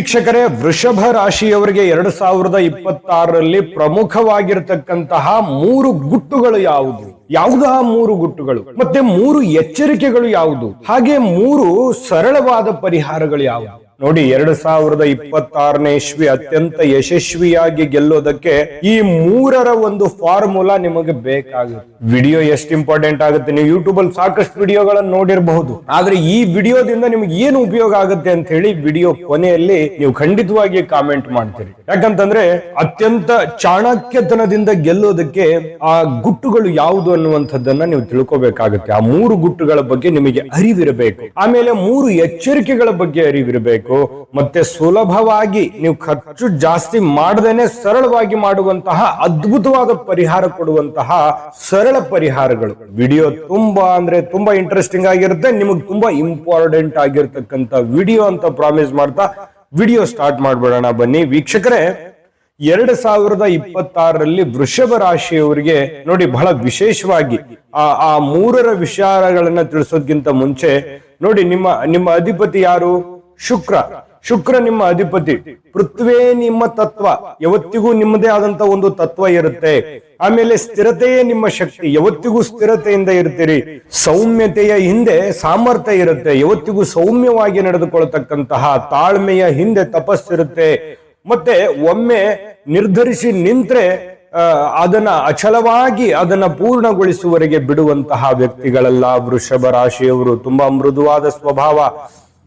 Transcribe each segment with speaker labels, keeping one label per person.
Speaker 1: ವೀಕ್ಷಕರೇ, ವೃಷಭ ರಾಶಿಯವರಿಗೆ 2026ರಲ್ಲಿ ಪ್ರಮುಖವಾಗಿರತಕ್ಕಂತಹ 3 ಗುಟ್ಟುಗಳು ಯಾವುದು? ಯಾವುದು ಆ 3 ಗುಟ್ಟುಗಳು? ಮತ್ತೆ 3 ಎಚ್ಚರಿಕೆಗಳು ಯಾವುದು? ಹಾಗೆ 3 ಸರಳವಾದ ಪರಿಹಾರಗಳು ಯಾವುದು? ನೋಡಿ, 2026ನೇ ಇಸ್ವಿ ಅತ್ಯಂತ ಯಶಸ್ವಿಯಾಗಿ ಗೆಲ್ಲೋದಕ್ಕೆ ಈ 3ರ ಒಂದು ಫಾರ್ಮುಲಾ ನಿಮಗೆ ಬೇಕಾಗುತ್ತೆ. ವಿಡಿಯೋ ಎಷ್ಟು ಇಂಪಾರ್ಟೆಂಟ್ ಆಗುತ್ತೆ, ನೀವು ಯೂಟ್ಯೂಬ್ ಅಲ್ಲಿ ಸಾಕಷ್ಟು ವಿಡಿಯೋಗಳನ್ನು ನೋಡಿರಬಹುದು. ಆದ್ರೆ ಈ ವಿಡಿಯೋದಿಂದ ನಿಮ್ಗೆ ಏನು ಉಪಯೋಗ ಆಗುತ್ತೆ ಅಂತ ಹೇಳಿ ವಿಡಿಯೋ ಕೊನೆಯಲ್ಲಿ ನೀವು ಖಂಡಿತವಾಗಿ ಕಾಮೆಂಟ್ ಮಾಡ್ತೀರಿ. ಯಾಕಂತಂದ್ರೆ ಅತ್ಯಂತ ಚಾಣಕ್ಯತನದಿಂದ ಗೆಲ್ಲೋದಕ್ಕೆ ಆ ಗುಟ್ಟುಗಳು ಯಾವುದು ಅನ್ನುವಂಥದ್ದನ್ನ ನೀವು ತಿಳ್ಕೋಬೇಕಾಗುತ್ತೆ. ಆ 3 ಗುಟ್ಟುಗಳ ಬಗ್ಗೆ ನಿಮಗೆ ಅರಿವಿರಬೇಕು. ಆಮೇಲೆ 3 ಎಚ್ಚರಿಕೆಗಳ ಬಗ್ಗೆ ಅರಿವಿರಬೇಕು. ಮತ್ತೆ ಸುಲಭವಾಗಿ ನೀವು ಖರ್ಚು ಜಾಸ್ತಿ ಮಾಡದೇನೆ ಸರಳವಾಗಿ ಮಾಡುವಂತಹ ಅದ್ಭುತವಾದ ಪರಿಹಾರ ಕೊಡುವಂತಹ ಸರಳ ಪರಿಹಾರಗಳು. ವಿಡಿಯೋ ತುಂಬಾ ಇಂಟ್ರೆಸ್ಟಿಂಗ್ ಆಗಿರುತ್ತೆ, ನಿಮಗೆ ತುಂಬಾ ಇಂಪಾರ್ಟೆಂಟ್ ಆಗಿರ್ತಕ್ಕಂಥ ವಿಡಿಯೋ ಅಂತ ಪ್ರಾಮಿಸ್ ಮಾಡ್ತಾ ವಿಡಿಯೋ ಸ್ಟಾರ್ಟ್ ಮಾಡ್ಬಿಡೋಣ. ಬನ್ನಿ ವೀಕ್ಷಕರೇ, 2026ರಲ್ಲಿ ವೃಷಭ ರಾಶಿಯವರಿಗೆ ನೋಡಿ, ಬಹಳ ವಿಶೇಷವಾಗಿ ಆ 3ರ ವಿಚಾರಗಳನ್ನ ತಿಳಿಸೋದ್ಕಿಂತ ಮುಂಚೆ ನೋಡಿ, ನಿಮ್ಮ ಅಧಿಪತಿ ಯಾರು? ಶುಕ್ರ ನಿಮ್ಮ ಅಧಿಪತಿ. ಪೃಥ್ವೇ ನಿಮ್ಮ ತತ್ವ, ಯಾವತ್ತಿಗೂ ನಿಮ್ಮದೇ ಆದಂತ ಒಂದು ತತ್ವ ಇರುತ್ತೆ. ಆಮೇಲೆ ಸ್ಥಿರತೆಯೇ ನಿಮ್ಮ ಶಕ್ತಿ, ಯಾವತ್ತಿಗೂ ಸ್ಥಿರತೆಯಿಂದ ಇರ್ತೀರಿ. ಸೌಮ್ಯತೆಯ ಹಿಂದೆ ಸಾಮರ್ಥ್ಯ ಇರುತ್ತೆ, ಯಾವತ್ತಿಗೂ ಸೌಮ್ಯವಾಗಿ ನಡೆದುಕೊಳ್ಳತಕ್ಕಂತಹ ತಾಳ್ಮೆಯ ಹಿಂದೆ ತಪಸ್ಸಿರುತ್ತೆ. ಮತ್ತೆ ಒಮ್ಮೆ ನಿರ್ಧರಿಸಿ ನಿಂತ್ರೆ ಅದನ್ನ ಅಚಲವಾಗಿ ಅದನ್ನ ಪೂರ್ಣಗೊಳಿಸುವವರೆಗೆ ಬಿಡುವಂತಹ ವ್ಯಕ್ತಿಗಳಲ್ಲ ವೃಷಭ ರಾಶಿಯವರು. ತುಂಬಾ ಮೃದುವಾದ ಸ್ವಭಾವ,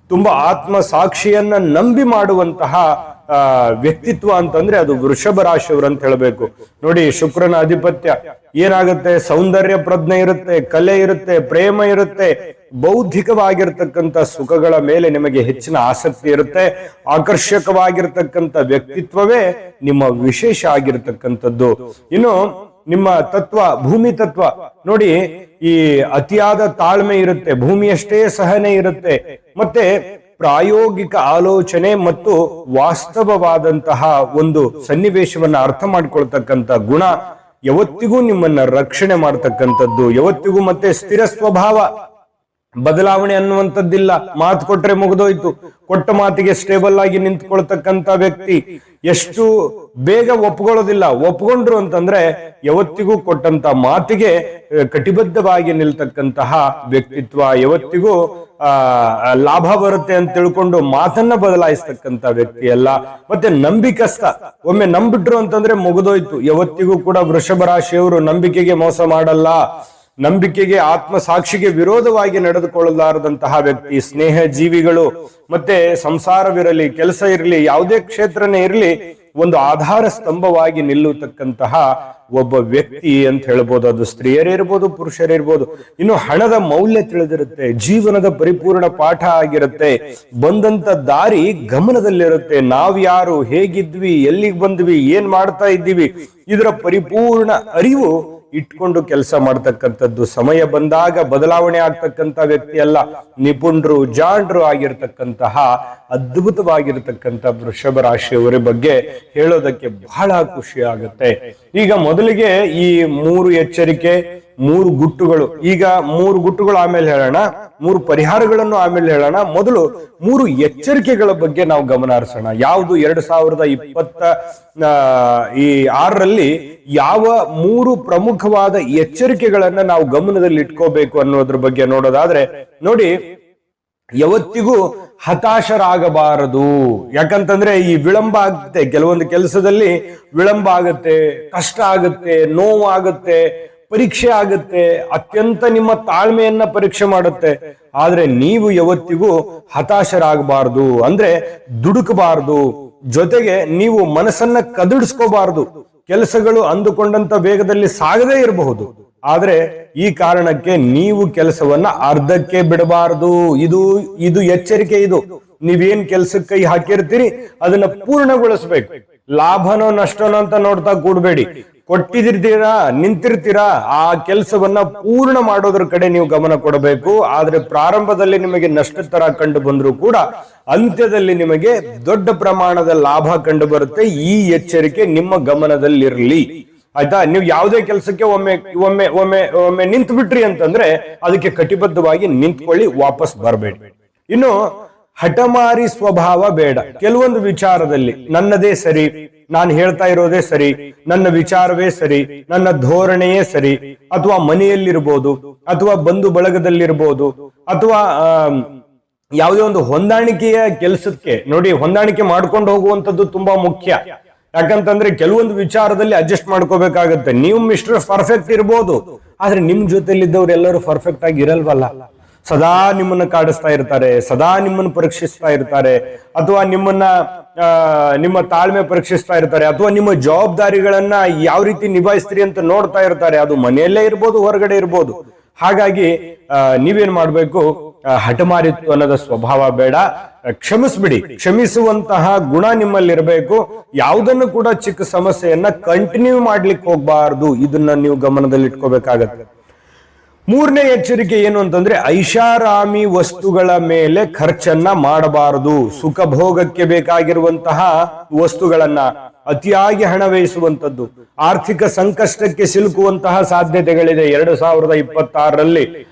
Speaker 1: ತುಂಬಾ ಆತ್ಮ ಸಾಕ್ಷಿಯನ್ನ ನಂಬಿ ಮಾಡುವಂತಹ ವ್ಯಕ್ತಿತ್ವ ಅಂತಂದ್ರೆ ಅದು ವೃಷಭ ರಾಶಿಯವರು ಅಂತ ಹೇಳಬೇಕು. ನೋಡಿ, ಶುಕ್ರನ ಆಧಿಪತ್ಯ ಏನಾಗುತ್ತೆ? ಸೌಂದರ್ಯ ಪ್ರಜ್ಞೆ ಇರುತ್ತೆ, ಕಲೆ ಇರುತ್ತೆ, ಪ್ರೇಮ ಇರುತ್ತೆ, ಬೌದ್ಧಿಕವಾಗಿರ್ತಕ್ಕಂಥ ಸುಖಗಳ ಮೇಲೆ ನಿಮಗೆ ಹೆಚ್ಚಿನ ಆಸಕ್ತಿ ಇರುತ್ತೆ. ಆಕರ್ಷಕವಾಗಿರ್ತಕ್ಕಂಥ ವ್ಯಕ್ತಿತ್ವವೇ ನಿಮ್ಮ ವಿಶೇಷ ಆಗಿರ್ತಕ್ಕಂಥದ್ದು. ಇನ್ನು ನಿಮ್ಮ ತತ್ವ ಭೂಮಿ ತತ್ವ ನೋಡಿ, ಈ ಅತಿಯಾದ ತಾಳ್ಮೆ ಇರುತ್ತೆ, ಭೂಮಿಯಷ್ಟೇ ಸಹನೆ ಇರುತ್ತೆ, ಮತ್ತೆ ಪ್ರಾಯೋಗಿಕ ಆಲೋಚನೆ ಮತ್ತು ವಾಸ್ತವವಾದಂತಹ ಒಂದು ಸನ್ನಿವೇಶವನ್ನ ಅರ್ಥ ಮಾಡ್ಕೊಳ್ತಕ್ಕಂಥ ಗುಣ ಯಾವತ್ತಿಗೂ ನಿಮ್ಮನ್ನ ರಕ್ಷಣೆ ಮಾಡ್ತಕ್ಕಂಥದ್ದು. ಯಾವತ್ತಿಗೂ ಮತ್ತೆ ಸ್ಥಿರ ಸ್ವಭಾವ, ಬದಲಾವಣೆ ಅನ್ನುವಂಥದ್ದಿಲ್ಲ. ಮಾತು ಕೊಟ್ರೆ ಮುಗಿದೋಯ್ತು, ಕೊಟ್ಟ ಮಾತಿಗೆ ಸ್ಟೇಬಲ್ ಆಗಿ ನಿಂತ್ಕೊಳ್ತಕ್ಕಂಥ ವ್ಯಕ್ತಿ. ಎಷ್ಟು ಬೇಗ ಒಪ್ಕೊಳ್ಳೋದಿಲ್ಲ, ಒಪ್ಕೊಂಡ್ರು ಅಂತಂದ್ರೆ ಯಾವತ್ತಿಗೂ ಕೊಟ್ಟಂತ ಮಾತಿಗೆ ಕಟಿಬದ್ಧವಾಗಿ ನಿಲ್ತಕ್ಕಂತಹ ವ್ಯಕ್ತಿತ್ವ. ಯಾವತ್ತಿಗೂ ಲಾಭ ಬರುತ್ತೆ ಅಂತ ತಿಳ್ಕೊಂಡು ಮಾತನ್ನ ಬದಲಾಯಿಸ್ತಕ್ಕಂಥ ವ್ಯಕ್ತಿ ಅಲ್ಲ. ಮತ್ತೆ ನಂಬಿಕಸ್ಥ, ಒಮ್ಮೆ ನಂಬಿಟ್ರು ಅಂತಂದ್ರೆ ಮುಗಿದೋಯ್ತು. ಯಾವತ್ತಿಗೂ ಕೂಡ ವೃಷಭ ರಾಶಿಯವರು ನಂಬಿಕೆಗೆ ಮೋಸ ಮಾಡಲ್ಲ, ನಂಬಿಕೆಗೆ ಆತ್ಮ ಸಾಕ್ಷಿಗೆ ವಿರೋಧವಾಗಿ ನಡೆದುಕೊಳ್ಳಲಾರದಂತಹ ವ್ಯಕ್ತಿ. ಸ್ನೇಹ ಜೀವಿಗಳು, ಮತ್ತೆ ಸಂಸಾರವಿರಲಿ, ಕೆಲಸ ಇರಲಿ, ಯಾವುದೇ ಕ್ಷೇತ್ರನೇ ಇರಲಿ, ಒಂದು ಆಧಾರ ಸ್ತಂಭವಾಗಿ ನಿಲ್ಲುತ್ತಕ್ಕಂತಹ ಒಬ್ಬ ವ್ಯಕ್ತಿ ಅಂತ ಹೇಳ್ಬೋದು. ಅದು ಸ್ತ್ರೀಯರಿರ್ಬೋದು, ಪುರುಷರಿರ್ಬೋದು. ಇನ್ನು ಹಣದ ಮೌಲ್ಯ ತಿಳಿದಿರುತ್ತೆ, ಜೀವನದ ಪರಿಪೂರ್ಣ ಪಾಠ ಆಗಿರುತ್ತೆ, ಬಂದಂತ ದಾರಿ ಗಮನದಲ್ಲಿರುತ್ತೆ. ನಾವ್ಯಾರು, ಹೇಗಿದ್ವಿ, ಎಲ್ಲಿಗೆ ಬಂದ್ವಿ, ಏನ್ ಮಾಡ್ತಾ ಇದ್ದೀವಿ, ಇದರ ಪರಿಪೂರ್ಣ ಅರಿವು ಇಟ್ಕೊಂಡು ಕೆಲಸ ಮಾಡ್ತಕ್ಕಂಥದ್ದು. ಸಮಯ ಬಂದಾಗ ಬದಲಾವಣೆ ಆಗ್ತಕ್ಕಂಥ ವ್ಯಕ್ತಿ ಅಲ್ಲ, ನಿಪುಣರು, ಜಾಣರು ಆಗಿರ್ತಕ್ಕಂತಹ ಅದ್ಭುತವಾಗಿರ್ತಕ್ಕಂಥ ವೃಷಭ ರಾಶಿಯವರ ಬಗ್ಗೆ ಹೇಳೋದಕ್ಕೆ ಬಹಳ ಖುಷಿ ಆಗುತ್ತೆ. ಈಗ ಮೊದಲಿಗೆ ಈ 3 ಎಚ್ಚರಿಕೆ, 3 ಗುಟ್ಟುಗಳು, ಈಗ 3 ಗುಟ್ಟುಗಳು ಆಮೇಲೆ ಹೇಳೋಣ, 3 ಪರಿಹಾರಗಳನ್ನು ಆಮೇಲೆ ಹೇಳೋಣ. ಮೊದಲು 3 ಎಚ್ಚರಿಕೆಗಳ ಬಗ್ಗೆ ನಾವು ಗಮನ ಹರಿಸೋಣ. ಯಾವುದು 2026ರಲ್ಲಿ ಯಾವ 3 ಪ್ರಮುಖವಾದ ಎಚ್ಚರಿಕೆಗಳನ್ನ ನಾವು ಗಮನದಲ್ಲಿ ಇಟ್ಕೋಬೇಕು ಅನ್ನೋದ್ರ ಬಗ್ಗೆ ನೋಡೋದಾದ್ರೆ ನೋಡಿ, ಯಾವತ್ತಿಗೂ ಹತಾಶರಾಗಬಾರದು. ಯಾಕಂತಂದ್ರೆ ಈ ವಿಳಂಬ ಆಗುತ್ತೆ, ಕೆಲವೊಂದು ಕೆಲಸದಲ್ಲಿ ವಿಳಂಬ ಆಗುತ್ತೆ, ಕಷ್ಟ ಆಗುತ್ತೆ, ನೋವು ಆಗುತ್ತೆ, ಪರೀಕ್ಷೆ ಆಗುತ್ತೆ, ಅತ್ಯಂತ ನಿಮ್ಮ ತಾಳ್ಮೆಯನ್ನ ಪರೀಕ್ಷೆ ಮಾಡುತ್ತೆ. ಆದ್ರೆ ನೀವು ಯಾವತ್ತಿಗೂ ಹತಾಶರಾಗಬಾರ್ದು, ಅಂದ್ರೆ ದುಡುಕಬಾರ್ದು. ಜೊತೆಗೆ ನೀವು ಮನಸ್ಸನ್ನ ಕದಡಿಸ್ಕೋಬಾರ್ದು. ಕೆಲಸಗಳು ಅಂದುಕೊಂಡಂತ ವೇಗದಲ್ಲಿ ಸಾಗದೇ ಇರಬಹುದು, ಆದ್ರೆ ಈ ಕಾರಣಕ್ಕೆ ನೀವು ಕೆಲಸವನ್ನ ಅರ್ಧಕ್ಕೆ ಬಿಡಬಾರದು. ಇದು ಎಚ್ಚರಿಕೆ. ಇದು ನೀವೇನ್ ಕೆಲ್ಸಕ್ಕೆ ಕೈ ಹಾಕಿರ್ತೀರಿ ಅದನ್ನ ಪೂರ್ಣಗೊಳಿಸ್ಬೇಕು. ಲಾಭನೋ ನಷ್ಟನೋ ಅಂತ ನೋಡ್ತಾ ಕೂಡ್ಬೇಡಿ. ಕೊಟ್ಟಿದಿರ್ತೀರಾ, ನಿಂತಿರ್ತೀರಾ, ಆ ಕೆಲಸವನ್ನ ಪೂರ್ಣ ಮಾಡೋದ್ರ ಕಡೆ ನೀವು ಗಮನ ಕೊಡಬೇಕು. ಆದ್ರೆ ಪ್ರಾರಂಭದಲ್ಲಿ ನಿಮಗೆ ನಷ್ಟ ತರ ಕಂಡು ಬಂದ್ರು ಕೂಡ ಅಂತ್ಯದಲ್ಲಿ ನಿಮಗೆ ದೊಡ್ಡ ಪ್ರಮಾಣದ ಲಾಭ ಕಂಡು ಬರುತ್ತೆ. ಈ ಎಚ್ಚರಿಕೆ ನಿಮ್ಮ ಗಮನದಲ್ಲಿರಲಿ. ಆಯ್ತಾ? ನೀವು ಯಾವುದೇ ಕೆಲಸಕ್ಕೆ ಒಮ್ಮೆ ಒಮ್ಮೆ ಒಮ್ಮೆ ಒಮ್ಮೆ ನಿಂತು ಬಿಟ್ರಿ ಅಂತಂದ್ರೆ ಅದಕ್ಕೆ ಕಟಿಬದ್ಧವಾಗಿ ನಿಂತ್ಕೊಳ್ಳಿ, ವಾಪಸ್ ಬರಬೇಡಿ. ಇನ್ನು ಹಠಮಾರಿ ಸ್ವಭಾವ ಬೇಡ. ಕೆಲವೊಂದು ವಿಚಾರದಲ್ಲಿ ನನ್ನದೇ ಸರಿ, ನಾನು ಹೇಳ್ತಾ ಇರೋದೇ ಸರಿ, ನನ್ನ ವಿಚಾರವೇ ಸರಿ, ನನ್ನ ಧೋರಣೆಯೇ ಸರಿ, ಅಥವಾ ಮನೆಯಲ್ಲಿರ್ಬೋದು, ಅಥವಾ ಬಂಧು ಬಳಗದಲ್ಲಿರ್ಬೋದು, ಅಥವಾ ಯಾವುದೇ ಒಂದು ಹೊಂದಾಣಿಕೆಯ ಕೆಲಸಕ್ಕೆ ನೋಡಿ, ಹೊಂದಾಣಿಕೆ ಮಾಡ್ಕೊಂಡು ಹೋಗುವಂತದ್ದು ತುಂಬಾ ಮುಖ್ಯ. ಯಾಕಂತಂದ್ರೆ ಕೆಲವೊಂದು ವಿಚಾರದಲ್ಲಿ ಅಡ್ಜಸ್ಟ್ ಮಾಡ್ಕೋಬೇಕಾಗತ್ತೆ. ನೀವು ಮಿಸ್ಟರ್ ಪರ್ಫೆಕ್ಟ್ ಇರ್ಬೋದು, ಆದ್ರೆ ನಿಮ್ ಜೊತೆಲಿದ್ದವ್ರು ಎಲ್ಲರೂ ಪರ್ಫೆಕ್ಟ್ ಆಗಿ ಇರಲ್ವಲ್ಲ. ಸದಾ ನಿಮ್ಮನ್ನ ಕಾಡಿಸ್ತಾ ಇರ್ತಾರೆ, ಸದಾ ನಿಮ್ಮನ್ನು ಪರೀಕ್ಷಿಸ್ತಾ ಇರ್ತಾರೆ, ಅಥವಾ ನಿಮ್ಮ ತಾಳ್ಮೆ ಪರೀಕ್ಷಿಸ್ತಾ ಇರ್ತಾರೆ, ಅಥವಾ ನಿಮ್ಮ ಜವಾಬ್ದಾರಿಗಳನ್ನ ಯಾವ ರೀತಿ ನಿಭಾಯಿಸ್ತೀರಿ ಅಂತ ನೋಡ್ತಾ ಇರ್ತಾರೆ. ಅದು ಮನೆಯಲ್ಲೇ ಇರ್ಬೋದು, ಹೊರಗಡೆ ಇರ್ಬೋದು. ಹಾಗಾಗಿ ನೀವೇನ್ ಮಾಡ್ಬೇಕು, ಹಠಮಾರಿತ್ವನದ ಸ್ವಭಾವ ಬೇಡ. ಕ್ಷಮಿಸ್ಬಿಡಿ. ಕ್ಷಮಿಸುವಂತಹ ಗುಣ ನಿಮ್ಮಲ್ಲಿರಬೇಕು. ಯಾವುದನ್ನು ಕೂಡ ಚಿಕ್ಕ ಸಮಸ್ಯೆಯನ್ನ ಕಂಟಿನ್ಯೂ ಮಾಡ್ಲಿಕ್ಕೆ ಹೋಗ್ಬಾರ್ದು. ಇದನ್ನ ನೀವು ಗಮನದಲ್ಲಿ ಇಟ್ಕೋಬೇಕಾಗತ್ತೆ. ಮೂರನೇ ಎಚ್ಚರಿಕೆ ಏನು ಅಂತಂದ್ರೆ, ಐಷಾರಾಮಿ ವಸ್ತುಗಳ ಮೇಲೆ ಖರ್ಚನ್ನ ಮಾಡಬಾರದು. ಸುಖ ಭೋಗಕ್ಕೆ ಬೇಕಾಗಿರುವಂತಹ ವಸ್ತುಗಳನ್ನ ಅತಿಯಾಗಿ ಹಣ ವ್ಯಯಿಸುವಂತದ್ದು ಆರ್ಥಿಕ ಸಂಕಷ್ಟಕ್ಕೆ ಸಿಲುಕುವಂತಹ ಸಾಧ್ಯತೆಗಳಿದೆ. 2026ರಲ್ಲಿ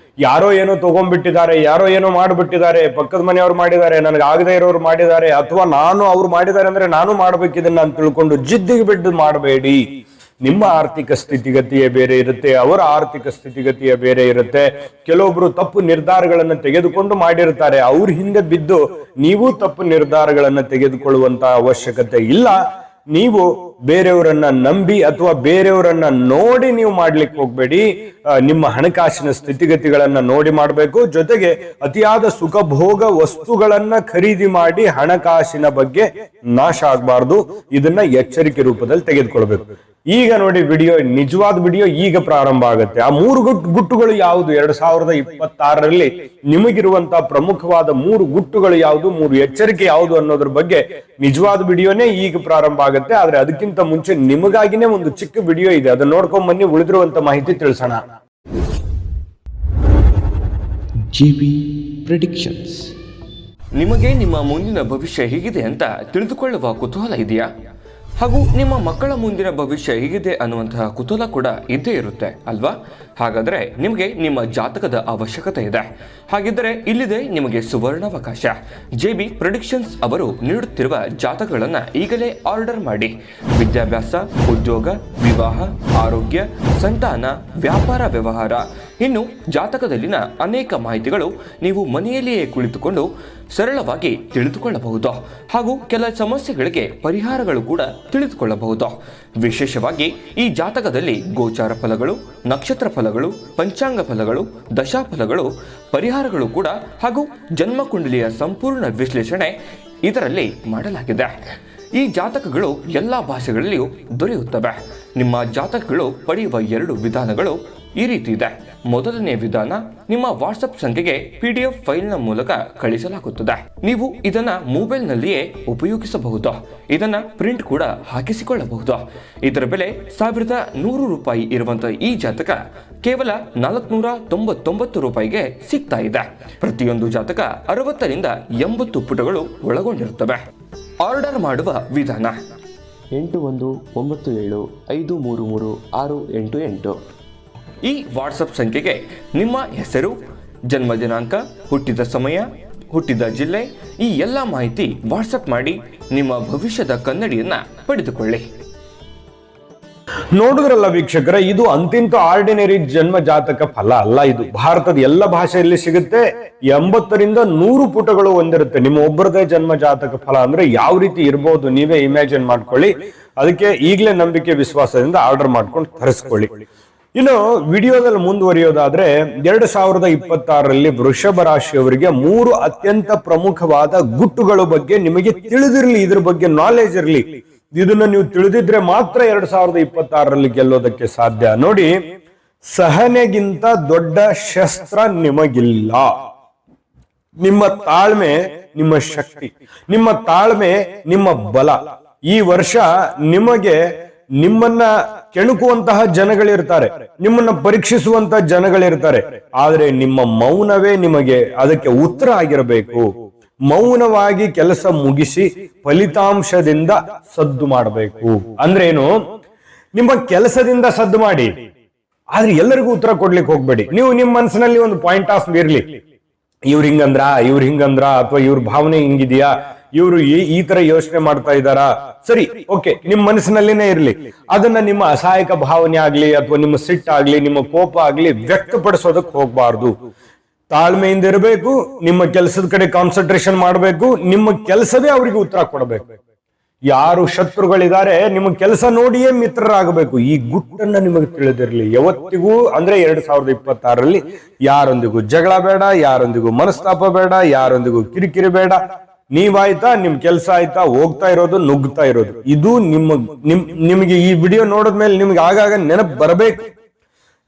Speaker 1: ಯಾರೋ ಏನೋ ತಗೊಂಡ್ಬಿಟ್ಟಿದ್ದಾರೆ, ಯಾರೋ ಏನೋ ಮಾಡ್ಬಿಟ್ಟಿದ್ದಾರೆ, ಪಕ್ಕದ ಮನೆಯವ್ರು ಮಾಡಿದ್ದಾರೆ, ನನಗೆ ಆಗದೆ ಇರೋರು ಮಾಡಿದ್ದಾರೆ, ಅಥವಾ ಅವ್ರು ಮಾಡಿದ್ದಾರೆ ಅಂದ್ರೆ ನಾನು ಮಾಡ್ಬೇಕಿದನ್ನ ಅಂತ ತಿಳ್ಕೊಂಡು ಜಿದ್ದಿಗೆ ಬಿದ್ದು ಮಾಡಬೇಡಿ. ನಿಮ್ಮ ಆರ್ಥಿಕ ಸ್ಥಿತಿಗತಿಯೇ ಬೇರೆ ಇರುತ್ತೆ, ಅವರ ಆರ್ಥಿಕ ಸ್ಥಿತಿಗತಿಯೇ ಬೇರೆ ಇರುತ್ತೆ. ಕೆಲವೊಬ್ರು ತಪ್ಪು ನಿರ್ಧಾರಗಳನ್ನು ತೆಗೆದುಕೊಂಡು ಮಾಡಿರ್ತಾರೆ. ಅವ್ರ ಹಿಂದೆ ಬಿದ್ದು ನೀವು ತಪ್ಪು ನಿರ್ಧಾರಗಳನ್ನು ತೆಗೆದುಕೊಳ್ಳುವಂತ ಅವಶ್ಯಕತೆ ಇಲ್ಲ. ನೀವು ಬೇರೆಯವರನ್ನ ನಂಬಿ ಅಥವಾ ಬೇರೆಯವರನ್ನ ನೋಡಿ ನೀವು ಮಾಡ್ಲಿಕ್ಕೆ ಹೋಗ್ಬೇಡಿ. ನಿಮ್ಮ ಹಣಕಾಸಿನ ಸ್ಥಿತಿಗತಿಗಳನ್ನ ನೋಡಿ ಮಾಡಬೇಕು. ಜೊತೆಗೆ ಅತಿಯಾದ ಸುಖಭೋಗ ವಸ್ತುಗಳನ್ನ ಖರೀದಿ ಮಾಡಿ ಹಣಕಾಸಿನ ಬಗ್ಗೆ ನಾಶ ಆಗಬಾರ್ದು. ಇದನ್ನ ಎಚ್ಚರಿಕೆ ರೂಪದಲ್ಲಿ ತೆಗೆದುಕೊಳ್ಬೇಕು. ಈಗ ನೋಡಿ, ನಿಜವಾದ ವಿಡಿಯೋ ಈಗ ಪ್ರಾರಂಭ ಆಗುತ್ತೆ. ಆ 3 ಗುಟ್ಟುಗಳು ಯಾವುದು 2026ರಲ್ಲಿ ನಿಮಗಿರುವಂತಹ ಪ್ರಮುಖವಾದ 3 ಗುಟ್ಟುಗಳು ಯಾವುದು, 3 ಎಚ್ಚರಿಕೆ ಯಾವುದು ಅನ್ನೋದ್ರ ಬಗ್ಗೆ ನಿಜವಾದ ವಿಡಿಯೋನೇ ಈಗ ಪ್ರಾರಂಭ ಆಗುತ್ತೆ. ಆದ್ರೆ ಅದಕ್ಕಿಂತ ಮುಂಚೆ ನಿಮಗಾಗಿನೇ ಒಂದು ಚಿಕ್ಕ ವಿಡಿಯೋ ಇದೆ, ಅದನ್ನ ನೋಡ್ಕೊಂಡ್ ಬನ್ನಿ. ಉಳಿದಿರುವಂತ ಮಾಹಿತಿ ತಿಳಿಸೋಣ.
Speaker 2: GB predictions.
Speaker 3: ನಿಮಗೆ ನಿಮ್ಮ ಮುಂದಿನ ಭವಿಷ್ಯ ಹೇಗಿದೆ ಅಂತ ತಿಳಿದುಕೊಳ್ಳುವ ಕುತೂಹಲ ಇದೆಯಾ? ಹಾಗೂ ನಿಮ್ಮ ಮಕ್ಕಳ ಮುಂದಿನ ಭವಿಷ್ಯ ಹೇಗಿದೆ ಅನ್ನುವಂತಹ ಕುತೂಹಲ ಕೂಡ ಇದ್ದೇ ಇರುತ್ತೆ ಅಲ್ವಾ? ಹಾಗಾದರೆ ನಿಮಗೆ ನಿಮ್ಮ ಜಾತಕದ ಅವಶ್ಯಕತೆ ಇದೆ. ಹಾಗಿದ್ದರೆ ಇಲ್ಲಿದೆ ನಿಮಗೆ ಸುವರ್ಣಾವಕಾಶ. JB ಪ್ರೆಡಿಕ್ಷನ್ಸ್ ಅವರು ನೀಡುತ್ತಿರುವ ಜಾತಕಗಳನ್ನು ಈಗಲೇ ಆರ್ಡರ್ ಮಾಡಿ. ವಿದ್ಯಾಭ್ಯಾಸ, ಉದ್ಯೋಗ, ವಿವಾಹ, ಆರೋಗ್ಯ, ಸಂತಾನ, ವ್ಯಾಪಾರ ವ್ಯವಹಾರ, ಇನ್ನು ಜಾತಕದಲ್ಲಿನ ಅನೇಕ ಮಾಹಿತಿಗಳು ನೀವು ಮನೆಯಲ್ಲಿಯೇ ಕುಳಿತುಕೊಂಡು ಸರಳವಾಗಿ ತಿಳಿದುಕೊಳ್ಳಬಹುದು. ಹಾಗೂ ಕೆಲ ಸಮಸ್ಯೆಗಳಿಗೆ ಪರಿಹಾರಗಳು ಕೂಡ ತಿಳಿದುಕೊಳ್ಳಬಹುದು. ವಿಶೇಷವಾಗಿ ಈ ಜಾತಕದಲ್ಲಿ ಗೋಚಾರ ಫಲಗಳು, ನಕ್ಷತ್ರ ಫಲಗಳು, ಪಂಚಾಂಗ ಫಲಗಳು, ದಶಾಫಲಗಳು, ಪರಿಹಾರಗಳು ಕೂಡ ಹಾಗೂ ಜನ್ಮಕುಂಡಲಿಯ ಸಂಪೂರ್ಣ ವಿಶ್ಲೇಷಣೆ ಇದರಲ್ಲಿ ಮಾಡಲಾಗಿದೆ. ಈ ಜಾತಕಗಳು ಎಲ್ಲ ಭಾಷೆಗಳಲ್ಲಿಯೂ ದೊರೆಯುತ್ತವೆ. ನಿಮ್ಮ ಜಾತಕಗಳು ಪಡೆಯುವ 2 ವಿಧಾನಗಳು ಈ ರೀತಿ ಇದೆ. ಮೊದಲನೇ ವಿಧಾನ, ನಿಮ್ಮ ವಾಟ್ಸಪ್ ಸಂಖ್ಯೆಗೆ PDF ಫೈಲ್ನ ಮೂಲಕ ಕಳಿಸಲಾಗುತ್ತದೆ. ನೀವು ಇದನ್ನ ಮೊಬೈಲ್ನಲ್ಲಿಯೇ ಉಪಯೋಗಿಸಬಹುದು. ಇದನ್ನ ಪ್ರಿಂಟ್ ಕೂಡ ಹಾಕಿಸಿಕೊಳ್ಳಬಹುದು. ಇದರ ಬೆಲೆ 1100 ರೂಪಾಯಿ ಇರುವಂತಹ ಈ ಜಾತಕ ಕೇವಲ 499 ರೂಪಾಯಿಗೆ ಸಿಗ್ತಾ ಇದೆ. ಪ್ರತಿಯೊಂದು ಜಾತಕ 60 ರಿಂದ 80 ಪುಟಗಳು ಒಳಗೊಂಡಿರುತ್ತವೆ. ಆರ್ಡರ್ ಮಾಡುವ ವಿಧಾನ:
Speaker 2: 8197533688.
Speaker 3: ಈ ವಾಟ್ಸಪ್ ಸಂಖ್ಯೆಗೆ ನಿಮ್ಮ ಹೆಸರು, ಜನ್ಮ ದಿನಾಂಕ, ಹುಟ್ಟಿದ ಸಮಯ, ಹುಟ್ಟಿದ ಜಿಲ್ಲೆ, ಈ ಎಲ್ಲ ಮಾಹಿತಿ ವಾಟ್ಸಪ್ ಮಾಡಿ ನಿಮ್ಮ ಭವಿಷ್ಯದ ಕನ್ನಡಿಯನ್ನ ಪಡೆದುಕೊಳ್ಳಿ.
Speaker 1: ನೋಡಿದ್ರಲ್ಲ ವೀಕ್ಷಕರ, ಇದು ಅಂತಿಂತ ಆರ್ಡಿನರಿ ಜನ್ಮ ಜಾತಕ ಫಲ ಅಲ್ಲ. ಇದು ಭಾರತದ ಎಲ್ಲ ಭಾಷೆಯಲ್ಲಿ ಸಿಗುತ್ತೆ. 80 ರಿಂದ 100 ಪುಟಗಳು ಹೊಂದಿರುತ್ತೆ. ನಿಮ್ಮ ಒಬ್ಬರದೇ ಜನ್ಮ ಜಾತಕ ಫಲ ಅಂದ್ರೆ ಯಾವ ರೀತಿ ಇರ್ಬೋದು ನೀವೇ ಇಮ್ಯಾಜಿನ್ ಮಾಡ್ಕೊಳ್ಳಿ. ಅದಕ್ಕೆ ಈಗಲೇ ನಂಬಿಕೆ ವಿಶ್ವಾಸದಿಂದ ಆರ್ಡರ್ ಮಾಡ್ಕೊಂಡು ತರಿಸ್ಕೊಳ್ಳಿ. ಇನ್ನು ವಿಡಿಯೋದಲ್ಲಿ ಮುಂದುವರಿಯೋದಾದ್ರೆ 2026ರಲ್ಲಿ ವೃಷಭ ರಾಶಿಯವರಿಗೆ 3 ಅತ್ಯಂತ ಪ್ರಮುಖವಾದ ಗುಟ್ಟುಗಳ ಬಗ್ಗೆ ನಿಮಗೆ ತಿಳಿದಿರಲಿ, ಇದ್ರ ಬಗ್ಗೆ ನಾಲೆಜ್ ಇರಲಿ. ಇದನ್ನ ನೀವು ತಿಳಿದಿದ್ರೆ ಮಾತ್ರ 2026ರಲ್ಲಿ ಗೆಲ್ಲೋದಕ್ಕೆ ಸಾಧ್ಯ. ನೋಡಿ, ಸಹನೆಗಿಂತ ದೊಡ್ಡ ಶಸ್ತ್ರ ನಿಮಗಿಲ್ಲ. ನಿಮ್ಮ ತಾಳ್ಮೆ ನಿಮ್ಮ ಶಕ್ತಿ, ನಿಮ್ಮ ತಾಳ್ಮೆ ನಿಮ್ಮ ಬಲ. ಈ ವರ್ಷ ನಿಮ್ಮನ್ನ ಕೆಣಕುವಂತಹ ಜನಗಳಿರ್ತಾರೆ, ನಿಮ್ಮನ್ನ ಪರೀಕ್ಷಿಸುವಂತಹ ಜನಗಳಿರ್ತಾರೆ. ಆದ್ರೆ ನಿಮ್ಮ ಮೌನವೇ ನಿಮಗೆ ಅದಕ್ಕೆ ಉತ್ತರ ಆಗಿರಬೇಕು. ಮೌನವಾಗಿ ಕೆಲಸ ಮುಗಿಸಿ ಫಲಿತಾಂಶದಿಂದ ಸದ್ದು ಮಾಡಬೇಕು. ಅಂದ್ರೆ ಏನು? ನಿಮ್ಮ ಕೆಲಸದಿಂದ ಸದ್ದು ಮಾಡಿ, ಆದ್ರೆ ಎಲ್ಲರಿಗೂ ಉತ್ತರ ಕೊಡ್ಲಿಕ್ಕೆ ಹೋಗ್ಬೇಡಿ. ನೀವು ನಿಮ್ಮ ಮನಸ್ಸಿನಲ್ಲಿ ಒಂದು ಪಾಯಿಂಟ್ ಆಫ್ ಇರ್ಲಿ, ಇವ್ರು ಹಿಂಗಂದ್ರ ಅಥವಾ ಇವ್ರ ಭಾವನೆ ಹಿಂಗಿದ್ಯಾ, ಇವರು ಈ ತರ ಯೋಚನೆ ಮಾಡ್ತಾ ಇದ್ದಾರಾ, ಸರಿ ಓಕೆ, ನಿಮ್ ಮನಸ್ಸಿನಲ್ಲಿನೇ ಇರ್ಲಿ. ಅದನ್ನ ನಿಮ್ಮ ಅಸಹಾಯಕ ಭಾವನೆ ಆಗ್ಲಿ ಅಥವಾ ನಿಮ್ಮ ಸಿಟ್ಟಾಗ್ಲಿ ನಿಮ್ಮ ಕೋಪ ಆಗ್ಲಿ ವ್ಯಕ್ತಪಡಿಸೋದಕ್ಕೆ ಹೋಗ್ಬಾರ್ದು. ತಾಳ್ಮೆಯಿಂದ ಇರಬೇಕು, ನಿಮ್ಮ ಕೆಲಸದ ಕಡೆ ಕಾನ್ಸಂಟ್ರೇಷನ್ ಮಾಡಬೇಕು, ನಿಮ್ಮ ಕೆಲಸವೇ ಅವರಿಗೆ ಉತ್ತರ ಕೊಡಬೇಕು. ಯಾರು ಶತ್ರುಗಳಿದ್ದಾರೆ ನಿಮ್ಮ ಕೆಲಸ ನೋಡಿಯೇ ಮಿತ್ರರಾಗಬೇಕು. ಈ ಗುಟ್ಟನ್ನ ನಿಮಗೆ ತಿಳಿದಿರಲಿ ಯಾವತ್ತಿಗೂ. ಅಂದ್ರೆ 2026ರಲ್ಲಿ ಯಾರೊಂದಿಗೂ ಜಗಳ ಬೇಡ, ಯಾರೊಂದಿಗೂ ಮನಸ್ತಾಪ ಬೇಡ, ಯಾರೊಂದಿಗೂ ಕಿರಿಕಿರಿ ಬೇಡ. ನೀವಾಯ್ತಾ, ನಿಮ್ ಕೆಲಸ ಆಯ್ತಾ, ಹೋಗ್ತಾ ಇರೋದು, ನುಗ್ತಾ ಇರೋದು. ಇದು ನಿಮಗೆ ಈ ವಿಡಿಯೋ ನೋಡಿದ್ಮೇಲೆ ನಿಮ್ಗೆ ಆಗಾಗ ನೆನಪು ಬರಬೇಕು.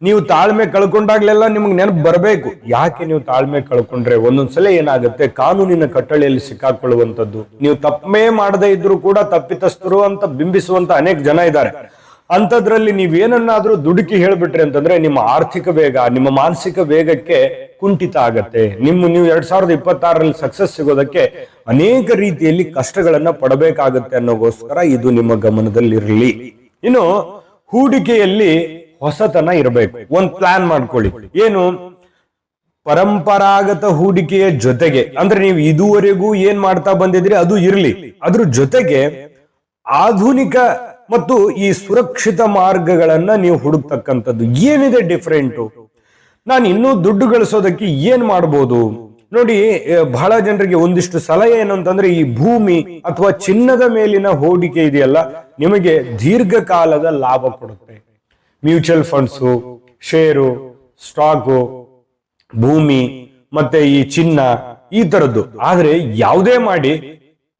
Speaker 1: ನೀವು ತಾಳ್ಮೆ ಕಳ್ಕೊಂಡಾಗ್ಲೆಲ್ಲ ನಿಮ್ಗೆ ನೆನಪು ಬರಬೇಕು. ಯಾಕೆ ನೀವು ತಾಳ್ಮೆ ಕಳ್ಕೊಂಡ್ರೆ ಒಂದೊಂದ್ಸಲ ಏನಾಗುತ್ತೆ, ಕಾನೂನಿನ ಕಟ್ಟಳೆಯಲ್ಲಿ ಸಿಕ್ಕಾಕೊಳ್ಳುವಂಥದ್ದು. ನೀವು ತಪ್ಪೇ ಮಾಡದೇ ಇದ್ರು ಕೂಡ ತಪ್ಪಿತಸ್ಥರು ಅಂತ ಬಿಂಬಿಸುವಂತ ಅನೇಕ ಜನ ಇದ್ದಾರೆ. ಅಂತದ್ರಲ್ಲಿ ನೀವೇನನ್ನಾದ್ರೂ ದುಡುಕಿ ಹೇಳ್ಬಿಟ್ರಿ ಅಂತಂದ್ರೆ ನಿಮ್ಮ ಆರ್ಥಿಕ ವೇಗ, ನಿಮ್ಮ ಮಾನಸಿಕ ವೇಗಕ್ಕೆ ಕುಂಠಿತ ಆಗತ್ತೆ. ನೀವು 2026ರಲ್ಲಿ ಸಕ್ಸಸ್ ಸಿಗೋದಕ್ಕೆ ಅನೇಕ ರೀತಿಯಲ್ಲಿ ಕಷ್ಟಗಳನ್ನ ಪಡಬೇಕಾಗತ್ತೆ ಅನ್ನೋಗೋಸ್ಕರ ಇದು ನಿಮ್ಮ ಗಮನದಲ್ಲಿರಲಿ. ಇನ್ನು ಹೂಡಿಕೆಯಲ್ಲಿ ಹೊಸತನ ಇರಬೇಕು. ಒಂದ್ ಪ್ಲಾನ್ ಮಾಡ್ಕೊಳ್ಳಿ. ಏನು, ಪರಂಪರಾಗತ ಹೂಡಿಕೆಯ ಜೊತೆಗೆ, ಅಂದ್ರೆ ನೀವು ಇದುವರೆಗೂ ಏನ್ ಮಾಡ್ತಾ ಬಂದಿದ್ರಿ ಅದು ಇರ್ಲಿ, ಅದ್ರ ಜೊತೆಗೆ ಆಧುನಿಕ ಮತ್ತು ಈ ಸುರಕ್ಷಿತ ಮಾರ್ಗಗಳನ್ನ ನೀವು ಹುಡುಕ್ತಕ್ಕಂಥದ್ದು. ಏನಿದೆ ಡಿಫ್ರೆಂಟು, ನಾನು ಇನ್ನೂ ದುಡ್ಡು ಗಳಿಸೋದಕ್ಕೆ ಏನ್ ಮಾಡ್ಬೋದು ನೋಡಿ. ಬಹಳ ಜನರಿಗೆ ಒಂದಿಷ್ಟು ಸಲಹೆ ಏನು ಅಂತಂದ್ರೆ, ಈ ಭೂಮಿ ಅಥವಾ ಚಿನ್ನದ ಮೇಲಿನ ಹೂಡಿಕೆ ಇದೆಯಲ್ಲ, ನಿಮಗೆ ದೀರ್ಘಕಾಲದ ಲಾಭ ಕೊಡುತ್ತೆ. ಮ್ಯೂಚುವಲ್ ಫಂಡ್ಸು, ಶೇರು, ಸ್ಟಾಕು, ಭೂಮಿ ಮತ್ತೆ ಈ ಚಿನ್ನ, ಈ ತರದ್ದು. ಆದ್ರೆ ಯಾವುದೇ ಮಾಡಿ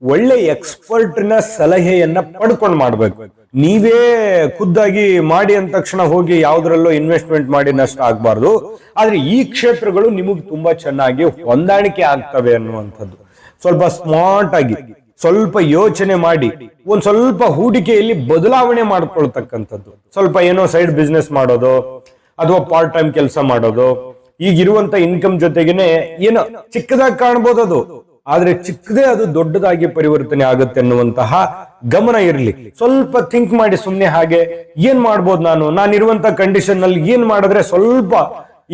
Speaker 1: ಒಳ್ಳೆ ಎಕ್ಸ್ಪರ್ಟ್ನ ಸಲಹೆಯನ್ನ ಪಡ್ಕೊಂಡು ಮಾಡ್ಬೇಕು. ನೀವೇ ಖುದ್ದಾಗಿ ಮಾಡಿ ಅಂದ ತಕ್ಷಣ ಹೋಗಿ ಯಾವ್ದ್ರಲ್ಲೋ ಇನ್ವೆಸ್ಟ್ಮೆಂಟ್ ಮಾಡಿ ನಷ್ಟ ಆಗ್ಬಾರ್ದು. ಆದ್ರೆ ಈ ಕ್ಷೇತ್ರಗಳು ನಿಮಗೆ ತುಂಬಾ ಚೆನ್ನಾಗಿ ಹೊಂದಾಣಿಕೆ ಆಗ್ತವೆ ಅನ್ನುವಂಥದ್ದು. ಸ್ವಲ್ಪ ಸ್ಮಾರ್ಟ್ ಆಗಿ, ಸ್ವಲ್ಪ ಯೋಚನೆ ಮಾಡಿ, ಒಂದ್ ಸ್ವಲ್ಪ ಹೂಡಿಕೆಯಲ್ಲಿ ಬದಲಾವಣೆ ಮಾಡ್ಕೊಳ್ತಕ್ಕಂಥದ್ದು. ಸ್ವಲ್ಪ ಏನೋ ಸೈಡ್ ಬಿಸ್ನೆಸ್ ಮಾಡೋದು ಅಥವಾ ಪಾರ್ಟ್ ಟೈಮ್ ಕೆಲಸ ಮಾಡೋದು. ಈಗಿರುವಂತ ಇನ್ಕಮ್ ಜೊತೆಗೇನೆ ಏನೋ ಚಿಕ್ಕದಾಗಿ ಕಾಣ್ಬೋದು ಅದು, ಆದ್ರೆ ಚಿಕ್ಕದೇ ಅದು ದೊಡ್ಡದಾಗಿ ಪರಿವರ್ತನೆ ಆಗುತ್ತೆ ಅನ್ನುವಂತಹ ಗಮನ ಇರಲಿ. ಸ್ವಲ್ಪ ಥಿಂಕ್ ಮಾಡಿ ಸುಮ್ನೆ ಹಾಗೆ ಏನ್ ಮಾಡ್ಬೋದು, ನಾನಿರುವಂತ ಕಂಡೀಷನ್ ನಲ್ಲಿ ಏನ್ ಮಾಡಿದ್ರೆ ಸ್ವಲ್ಪ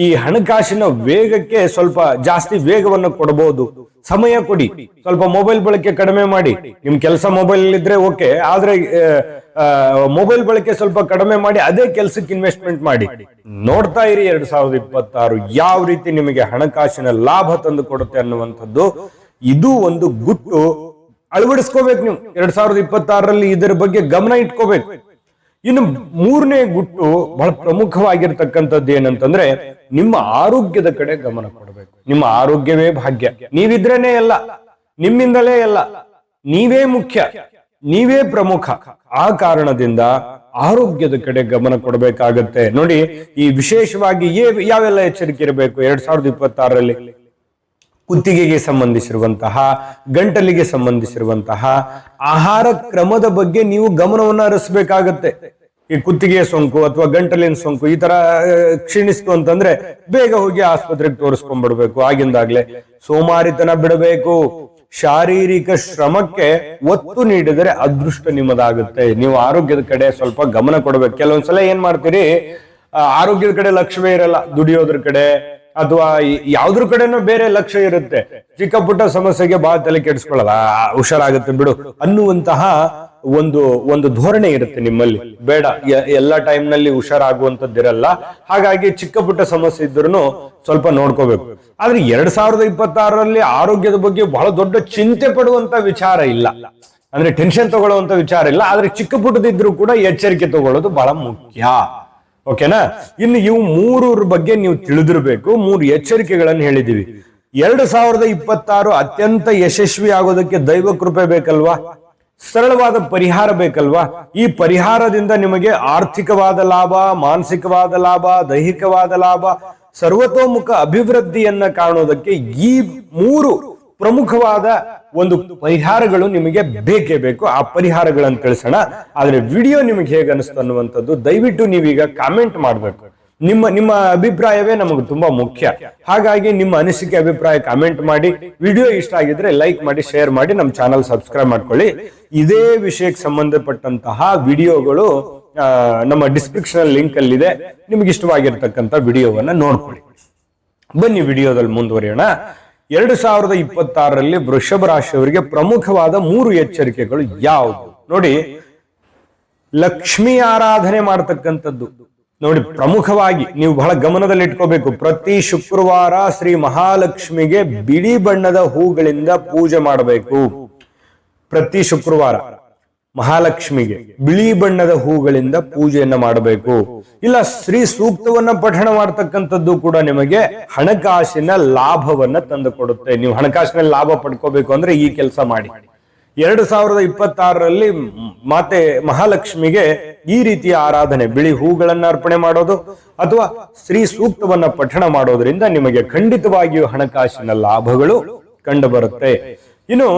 Speaker 1: ಈ ಹಣಕಾಸಿನ ವೇಗಕ್ಕೆ ಸ್ವಲ್ಪ ಜಾಸ್ತಿ ವೇಗವನ್ನು ಕೊಡಬಹುದು. ಸಮಯ ಕೊಡಿ, ಸ್ವಲ್ಪ ಮೊಬೈಲ್ ಬಳಕೆ ಕಡಿಮೆ ಮಾಡಿ. ನಿಮ್ ಕೆಲಸ ಮೊಬೈಲ್ ಇದ್ರೆ ಓಕೆ, ಆದ್ರೆ ಮೊಬೈಲ್ ಬಳಕೆ ಸ್ವಲ್ಪ ಕಡಿಮೆ ಮಾಡಿ ಅದೇ ಕೆಲಸಕ್ಕೆ ಇನ್ವೆಸ್ಟ್ಮೆಂಟ್ ಮಾಡಿ. ನೋಡ್ತಾ ಇರಿ 2026 ಯಾವ ರೀತಿ ನಿಮಗೆ ಹಣಕಾಸಿನ ಲಾಭ ತಂದು ಕೊಡುತ್ತೆ ಅನ್ನುವಂಥದ್ದು. ಇದು ಒಂದು ಗುಟ್ಟು ಅಳವಡಿಸ್ಕೋಬೇಕು ನೀವು 2026ರಲ್ಲಿ. ಇದರ ಬಗ್ಗೆ ಗಮನ ಇಟ್ಕೋಬೇಕು. ಇನ್ನು ಮೂರನೇ ಗುಟ್ಟು ಬಹಳ ಪ್ರಮುಖವಾಗಿರ್ತಕ್ಕಂಥದ್ದು ಏನಂತಂದ್ರೆ, ನಿಮ್ಮ ಆರೋಗ್ಯದ ಕಡೆ ಗಮನ ಕೊಡಬೇಕು. ನಿಮ್ಮ ಆರೋಗ್ಯವೇ ಭಾಗ್ಯ. ನೀವಿದ್ರೇನೆ ಎಲ್ಲ, ನಿಮ್ಮಿಂದಲೇ ಎಲ್ಲ, ನೀವೇ ಮುಖ್ಯ, ನೀವೇ ಪ್ರಮುಖ. ಆ ಕಾರಣದಿಂದ ಆರೋಗ್ಯದ ಕಡೆ ಗಮನ ಕೊಡಬೇಕಾಗತ್ತೆ. ನೋಡಿ, ಈ ವಿಶೇಷವಾಗಿ ಯಾವೆಲ್ಲ ಎಚ್ಚರಿಕೆ ಇರಬೇಕು 2026ರಲ್ಲಿ? ಕುತ್ತಿಗೆಗೆ ಸಂಬಂಧಿಸಿರುವಂತಹ, ಗಂಟಲಿಗೆ ಸಂಬಂಧಿಸಿರುವಂತಹ ಆಹಾರ ಕ್ರಮದ ಬಗ್ಗೆ ನೀವು ಗಮನವನ್ನು ಹರಿಸಬೇಕಾಗತ್ತೆ. ಈ ಕುತ್ತಿಗೆಯ ಸೋಂಕು ಅಥವಾ ಗಂಟಲಿನ ಸೋಂಕು ಈ ತರ ಕ್ಷೀಣಿಸ್ತು ಅಂತಂದ್ರೆ ಬೇಗ ಹೋಗಿ ಆಸ್ಪತ್ರೆಗೆ ತೋರಿಸ್ಕೊಂಡ್ಬಿಡ್ಬೇಕು. ಆಗಿಂದಾಗ್ಲೇ ಸೋಮಾರಿತನ ಬಿಡಬೇಕು. ಶಾರೀರಿಕ ಶ್ರಮಕ್ಕೆ ಒತ್ತು ನೀಡಿದರೆ ಅದೃಷ್ಟ ನಿಮ್ಮದಾಗುತ್ತೆ. ನೀವು ಆರೋಗ್ಯದ ಕಡೆ ಸ್ವಲ್ಪ ಗಮನ ಕೊಡಬೇಕು. ಕೆಲವೊಂದ್ಸಲ ಏನ್ ಮಾಡ್ತೀರಿ, ಆರೋಗ್ಯದ ಕಡೆ ಲಕ್ಷ್ಯವೇ ಇರಲ್ಲ, ದುಡಿಯೋದ್ರ ಕಡೆ ಅಥವಾ ಯಾವ್ದ್ರ ಕಡೆನೂ ಬೇರೆ ಲಕ್ಷ್ಯ ಇರುತ್ತೆ. ಚಿಕ್ಕ ಪುಟ್ಟ ಸಮಸ್ಯೆಗೆ ಬಹಳ ತಲೆ ಕೆಡಿಸ್ಕೊಳ್ಳಲ್ಲ, ಹುಷಾರಾಗುತ್ತೆ ಬಿಡು ಅನ್ನುವಂತಹ ಒಂದು ಧೋರಣೆ ಇರುತ್ತೆ ನಿಮ್ಮಲ್ಲಿ. ಬೇಡ, ಎಲ್ಲಾ ಟೈಮ್ ನಲ್ಲಿ ಹುಷಾರಾಗುವಂತದ್ದಿರಲ್ಲ. ಹಾಗಾಗಿ ಚಿಕ್ಕ ಪುಟ್ಟ ಸಮಸ್ಯೆ ಇದ್ರೂ ಸ್ವಲ್ಪ ನೋಡ್ಕೋಬೇಕು. ಆದ್ರೆ 2026ರಲ್ಲಿ ಆರೋಗ್ಯದ ಬಗ್ಗೆ ಬಹಳ ದೊಡ್ಡ ಚಿಂತೆ ಪಡುವಂತ ವಿಚಾರ ಇಲ್ಲ, ಅಂದ್ರೆ ಟೆನ್ಷನ್ ತಗೊಳ್ಳುವಂತ ವಿಚಾರ ಇಲ್ಲ. ಆದ್ರೆ ಚಿಕ್ಕ ಪುಟ್ಟದಿದ್ರು ಕೂಡ ಎಚ್ಚರಿಕೆ ತಗೊಳ್ಳೋದು ಬಹಳ ಮುಖ್ಯ. ಓಕೆನಾ? ಇನ್ನು ಇವು ಮೂರರ ಬಗ್ಗೆ ನೀವು ತಿಳಿದಿರ್ಬೇಕು. 3 ಎಚ್ಚರಿಕೆಗಳನ್ನು ಹೇಳಿದೀವಿ. 2026 ಅತ್ಯಂತ ಯಶಸ್ವಿ ಆಗೋದಕ್ಕೆ ದೈವ ಕೃಪೆ ಬೇಕಲ್ವಾ? ಸರಳವಾದ ಪರಿಹಾರ ಬೇಕಲ್ವಾ? ಈ ಪರಿಹಾರದಿಂದ ನಿಮಗೆ ಆರ್ಥಿಕವಾದ ಲಾಭ, ಮಾನಸಿಕವಾದ ಲಾಭ, ದೈಹಿಕವಾದ ಲಾಭ, ಸರ್ವತೋಮುಖ ಅಭಿವೃದ್ಧಿಯನ್ನ ಕಾಣೋದಕ್ಕೆ ಈ 3 ಪ್ರಮುಖವಾದ ಒಂದು ಪರಿಹಾರಗಳು ನಿಮಗೆ ಬೇಕೇ ಬೇಕು. ಆ ಪರಿಹಾರಗಳನ್ನು ತಿಳಿಸೋಣ. ಆದ್ರೆ ವಿಡಿಯೋ ನಿಮಗೆ ಹೇಗೆ ಅನಿಸ್ತು ಅನ್ನುವಂಥದ್ದು ದಯವಿಟ್ಟು ನೀವೀಗ ಕಾಮೆಂಟ್ ಮಾಡಬೇಕು. ನಿಮ್ಮ ಅಭಿಪ್ರಾಯವೇ ನಮಗೆ ತುಂಬಾ ಮುಖ್ಯ. ಹಾಗಾಗಿ ನಿಮ್ಮ ಅನಿಸಿಕೆ, ಅಭಿಪ್ರಾಯ ಕಾಮೆಂಟ್ ಮಾಡಿ. ವಿಡಿಯೋ ಇಷ್ಟ ಆಗಿದ್ರೆ ಲೈಕ್ ಮಾಡಿ, ಶೇರ್ ಮಾಡಿ, ನಮ್ಮ ಚಾನಲ್ ಸಬ್ಸ್ಕ್ರೈಬ್ ಮಾಡ್ಕೊಳ್ಳಿ. ಇದೇ ವಿಷಯಕ್ಕೆ ಸಂಬಂಧಪಟ್ಟಂತಹ ವಿಡಿಯೋಗಳು ನಮ್ಮ ಡಿಸ್ಕ್ರಿಪ್ಷನ್ ಲಿಂಕ್ ಅಲ್ಲಿ ಇದೆ. ನಿಮ್ಗೆ ಇಷ್ಟವಾಗಿರ್ತಕ್ಕಂಥ ವಿಡಿಯೋವನ್ನ ನೋಡ್ಕೊಳ್ಳಿ. ಬನ್ನಿ ವಿಡಿಯೋದಲ್ಲಿ ಮುಂದುವರಿಯೋಣ. 2026ರಲ್ಲಿ ವೃಷಭ ರಾಶಿಯವರಿಗೆ ಪ್ರಮುಖವಾದ 3 ಎಚ್ಚರಿಕೆಗಳು ಯಾವುದು ನೋಡಿ. ಲಕ್ಷ್ಮಿ ಆರಾಧನೆ ಮಾಡತಕ್ಕಂಥದ್ದು ನೋಡಿ, ಪ್ರಮುಖವಾಗಿ ನೀವು ಬಹಳ ಗಮನದಲ್ಲಿ ಇಟ್ಕೋಬೇಕು. ಪ್ರತಿ ಶುಕ್ರವಾರ ಶ್ರೀ ಮಹಾಲಕ್ಷ್ಮಿಗೆ ಬಿಳಿ ಬಣ್ಣದ ಹೂಗಳಿಂದ ಪೂಜೆ ಮಾಡಬೇಕು. ಪ್ರತಿ ಶುಕ್ರವಾರ ಮಹಾಲಕ್ಷ್ಮಿಗೆ ಬಿಳಿ ಬಣ್ಣದ ಹೂಗಳಿಂದ ಪೂಜೆಯನ್ನ ಮಾಡಬೇಕು. ಇಲ್ಲ, ಶ್ರೀ ಸೂಕ್ತವನ್ನ ಪಠಣ ಮಾಡತಕ್ಕಂಥದ್ದು ಕೂಡ ನಿಮಗೆ ಹಣಕಾಸಿನ ಲಾಭವನ್ನ ತಂದು ಕೊಡುತ್ತೆ. ನೀವು ಹಣಕಾಸಿನ ಲಾಭ ಪಡ್ಕೋಬೇಕು ಅಂದ್ರೆ ಈ ಕೆಲಸ ಮಾಡಿ. 2026ರಲ್ಲಿ ಮಾತೆ ಮಹಾಲಕ್ಷ್ಮಿಗೆ ಈ ರೀತಿಯ ಆರಾಧನೆ, ಬಿಳಿ ಹೂಗಳನ್ನ ಅರ್ಪಣೆ ಮಾಡೋದು ಅಥವಾ ಶ್ರೀ ಸೂಕ್ತವನ್ನ ಪಠಣ ಮಾಡೋದ್ರಿಂದ ನಿಮಗೆ ಖಂಡಿತವಾಗಿಯೂ ಹಣಕಾಸಿನ ಲಾಭಗಳು ಕಂಡು ಬರುತ್ತೆ. ಇನ್ನು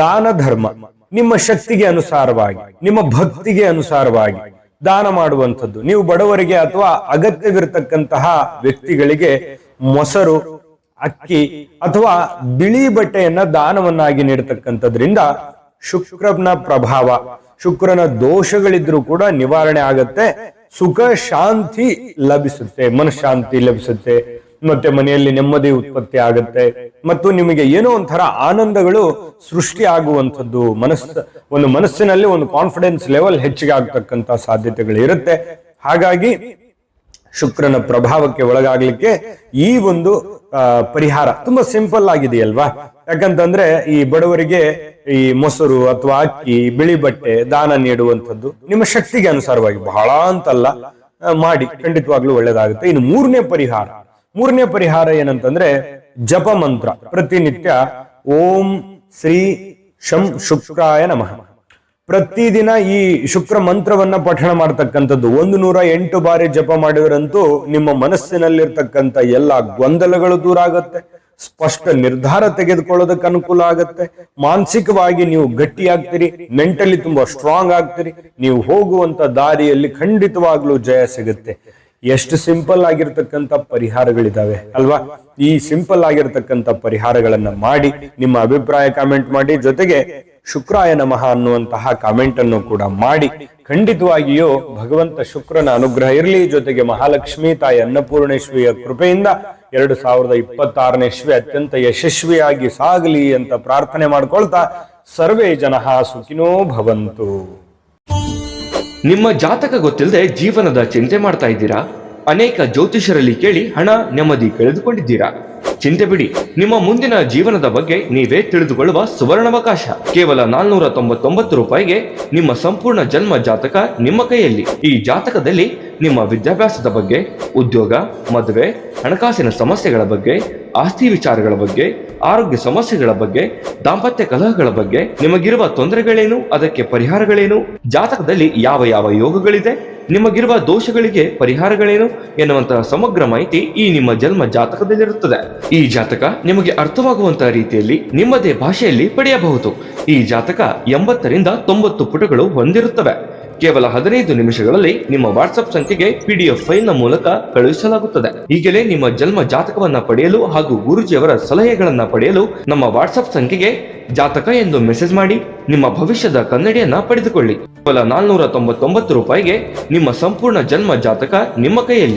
Speaker 1: ದಾನ ಧರ್ಮ, ನಿಮ್ಮ ಶಕ್ತಿಗೆ ಅನುಸಾರವಾಗಿ, ನಿಮ್ಮ ಭಕ್ತಿಗೆ ಅನುಸಾರವಾಗಿ ದಾನ ಮಾಡುವಂಥದ್ದು. ನೀವು ಬಡವರಿಗೆ ಅಥವಾ ಅಗತ್ಯವಿರತಕ್ಕಂತಹ ವ್ಯಕ್ತಿಗಳಿಗೆ ಮೊಸರು, ಅಕ್ಕಿ ಅಥವಾ ಬಿಳಿ ಬಟ್ಟೆಯನ್ನ ದಾನವನ್ನಾಗಿ ನೀಡತಕ್ಕಂಥದ್ರಿಂದ ಶುಕ್ರನ ಪ್ರಭಾವ, ಶುಕ್ರನ ದೋಷಗಳಿದ್ರೂ ಕೂಡ ನಿವಾರಣೆ ಆಗತ್ತೆ. ಸುಖ ಶಾಂತಿ ಲಭಿಸುತ್ತೆ, ಮನಃಶಾಂತಿ ಲಭಿಸುತ್ತೆ, ಮತ್ತೆ ಮನೆಯಲ್ಲಿ ನೆಮ್ಮದಿ ಉತ್ಪತ್ತಿ ಆಗುತ್ತೆ ಮತ್ತು ನಿಮಗೆ ಏನೋ ಒಂಥರ ಆನಂದಗಳು ಸೃಷ್ಟಿ ಆಗುವಂಥದ್ದು, ಒಂದು ಮನಸ್ಸಿನಲ್ಲಿ ಒಂದು ಕಾನ್ಫಿಡೆನ್ಸ್ ಲೆವೆಲ್ ಹೆಚ್ಚಿಗೆ ಆಗ್ತಕ್ಕಂಥ ಸಾಧ್ಯತೆಗಳು ಇರುತ್ತೆ. ಹಾಗಾಗಿ ಶುಕ್ರನ ಪ್ರಭಾವಕ್ಕೆ ಒಳಗಾಗ್ಲಿಕ್ಕೆ ಈ ಒಂದು ಪರಿಹಾರ ತುಂಬಾ ಸಿಂಪಲ್ ಆಗಿದೆಯಲ್ವಾ. ಯಾಕಂತಂದ್ರೆ ಈ ಬಡವರಿಗೆ ಈ ಮೊಸರು ಅಥವಾ ಅಕ್ಕಿ, ಬಿಳಿ ಬಟ್ಟೆ ದಾನ ನೀಡುವಂಥದ್ದು ನಿಮ್ಮ ಶಕ್ತಿಗೆ ಅನುಸಾರವಾಗಿ, ಬಹಳ ಅಂತಲ್ಲ, ಮಾಡಿ, ಖಂಡಿತವಾಗ್ಲೂ ಒಳ್ಳೇದಾಗುತ್ತೆ. ಇನ್ನು ಮೂರನೇ ಪರಿಹಾರ ಏನಂತಂದ್ರೆ ಜಪ ಮಂತ್ರ. ಪ್ರತಿನಿತ್ಯ ಓಂ ಶ್ರೀ ಶಂ ಶುಕ್ರಾಯ ನಮಃ ಪ್ರತಿದಿನ ಈ ಶುಕ್ರ ಮಂತ್ರವನ್ನ ಪಠಣ ಮಾಡತಕ್ಕಂಥದ್ದು 108 ಬಾರಿ ಜಪ ಮಾಡಿದರಂತೂ ನಿಮ್ಮ ಮನಸ್ಸಿನಲ್ಲಿರ್ತಕ್ಕಂಥ ಎಲ್ಲ ಗೊಂದಲಗಳು ದೂರ ಆಗುತ್ತೆ, ಸ್ಪಷ್ಟ ನಿರ್ಧಾರ ತೆಗೆದುಕೊಳ್ಳೋದಕ್ಕೆ ಅನುಕೂಲ ಆಗುತ್ತೆ, ಮಾನಸಿಕವಾಗಿ ನೀವು ಗಟ್ಟಿಯಾಗ್ತೀರಿ, ಮೆಂಟಲಿ ತುಂಬಾ ಸ್ಟ್ರಾಂಗ್ ಆಗ್ತೀರಿ, ನೀವು ಹೋಗುವಂತ ದಾರಿಯಲ್ಲಿ ಖಂಡಿತವಾಗ್ಲೂ ಜಯ ಸಿಗುತ್ತೆ. ಎಷ್ಟು ಸಿಂಪಲ್ ಆಗಿರ್ತಕ್ಕಂಥ ಪರಿಹಾರಗಳಿದಾವೆ ಅಲ್ವಾ. ಈ ಸಿಂಪಲ್ ಆಗಿರ್ತಕ್ಕಂಥ ಪರಿಹಾರಗಳನ್ನ ಮಾಡಿ ನಿಮ್ಮ ಅಭಿಪ್ರಾಯ ಕಾಮೆಂಟ್ ಮಾಡಿ, ಜೊತೆಗೆ ಶುಕ್ರಾಯ ನಮಃ ಅನ್ನುವಂತಹ ಕಾಮೆಂಟ್ ಅನ್ನು ಕೂಡ ಮಾಡಿ. ಖಂಡಿತವಾಗಿಯೂ ಭಗವಂತ ಶುಕ್ರನ ಅನುಗ್ರಹ ಇರಲಿ, ಜೊತೆಗೆ ಮಹಾಲಕ್ಷ್ಮಿ ತಾಯಿ ಅನ್ನಪೂರ್ಣೇಶ್ವರಿಯ ಕೃಪೆಯಿಂದ 2026ನೇ ಇಸ್ವಿ ಅತ್ಯಂತ ಯಶಸ್ವಿಯಾಗಿ ಸಾಗಲಿ ಅಂತ ಪ್ರಾರ್ಥನೆ ಮಾಡ್ಕೊಳ್ತಾ ಸರ್ವೇ ಜನಃ ಸುಖಿನೋ ಭವಂತು.
Speaker 3: ನಿಮ್ಮ ಜಾತಕ ಗೊತ್ತಿಲ್ಲದೆ ಜೀವನದ ಚಿಂತೆ ಮಾಡ್ತಾ ಇದ್ದೀರಾ? ಅನೇಕ ಜ್ಯೋತಿಷರಲ್ಲಿ ಕೇಳಿ ಹಣ ನೆಮ್ಮದಿ ಕಳೆದುಕೊಂಡಿದ್ದೀರಾ? ಚಿಂತೆ ಬಿಡಿ, ನಿಮ್ಮ ಮುಂದಿನ ಜೀವನದ ಬಗ್ಗೆ ನೀವೇ ತಿಳಿದುಕೊಳ್ಳುವ ಸುವರ್ಣಾವಕಾಶ. ಕೇವಲ 499 ರೂಪಾಯಿಗೆ ನಿಮ್ಮ ಸಂಪೂರ್ಣ ಜನ್ಮ ಜಾತಕ ನಿಮ್ಮ ಕೈಯಲ್ಲಿ. ಈ ಜಾತಕದಲ್ಲಿ ನಿಮ್ಮ ವಿದ್ಯಾಭ್ಯಾಸದ ಬಗ್ಗೆ, ಉದ್ಯೋಗ, ಮದುವೆ, ಹಣಕಾಸಿನ ಸಮಸ್ಯೆಗಳ ಬಗ್ಗೆ, ಆಸ್ತಿ ವಿಚಾರಗಳ ಬಗ್ಗೆ, ಆರೋಗ್ಯ ಸಮಸ್ಯೆಗಳ ಬಗ್ಗೆ, ದಾಂಪತ್ಯ ಕಲಹಗಳ ಬಗ್ಗೆ, ನಿಮಗಿರುವ ತೊಂದರೆಗಳೇನು, ಅದಕ್ಕೆ ಪರಿಹಾರಗಳೇನು, ಜಾತಕದಲ್ಲಿ ಯಾವ ಯಾವ ಯೋಗಗಳಿದೆ, ನಿಮಗಿರುವ ದೋಷಗಳಿಗೆ ಪರಿಹಾರಗಳೇನು ಎನ್ನುವಂತಹ ಸಮಗ್ರ ಮಾಹಿತಿ ಈ ನಿಮ್ಮ ಜನ್ಮ ಜಾತಕದಲ್ಲಿರುತ್ತದೆ. ಈ ಜಾತಕ ನಿಮಗೆ ಅರ್ಥವಾಗುವಂತಹ ರೀತಿಯಲ್ಲಿ ನಿಮ್ಮದೇ ಭಾಷೆಯಲ್ಲಿ ಪಡೆಯಬಹುದು. ಈ ಜಾತಕ 80ರಿಂದ 90 ಪುಟಗಳು ಹೊಂದಿರುತ್ತವೆ. ಕೇವಲ 15 ನಿಮಿಷಗಳಲ್ಲಿ ನಿಮ್ಮ ವಾಟ್ಸ್ಆಪ್ ಸಂಖ್ಯೆಗೆ PDF ಫೈಲ್ನ ಮೂಲಕ ಕಳುಹಿಸಲಾಗುತ್ತದೆ. ಈಗಲೇ ನಿಮ್ಮ ಜನ್ಮ ಜಾತಕವನ್ನ ಪಡೆಯಲು ಹಾಗೂ ಗುರುಜಿಯವರ ಸಲಹೆಗಳನ್ನ ಪಡೆಯಲು ನಮ್ಮ ವಾಟ್ಸ್ಆಪ್ ಸಂಖ್ಯೆಗೆ ಜಾತಕ ಎಂದು ಮೆಸೇಜ್ ಮಾಡಿ ನಿಮ್ಮ ಭವಿಷ್ಯದ ಕನ್ನಡಿಯನ್ನ ಪಡೆದುಕೊಳ್ಳಿ. ಕೇವಲ 499 ರೂಪಾಯಿಗೆ ನಿಮ್ಮ ಸಂಪೂರ್ಣ ಜನ್ಮ ಜಾತಕ ನಿಮ್ಮ ಕೈಯಲ್ಲಿ.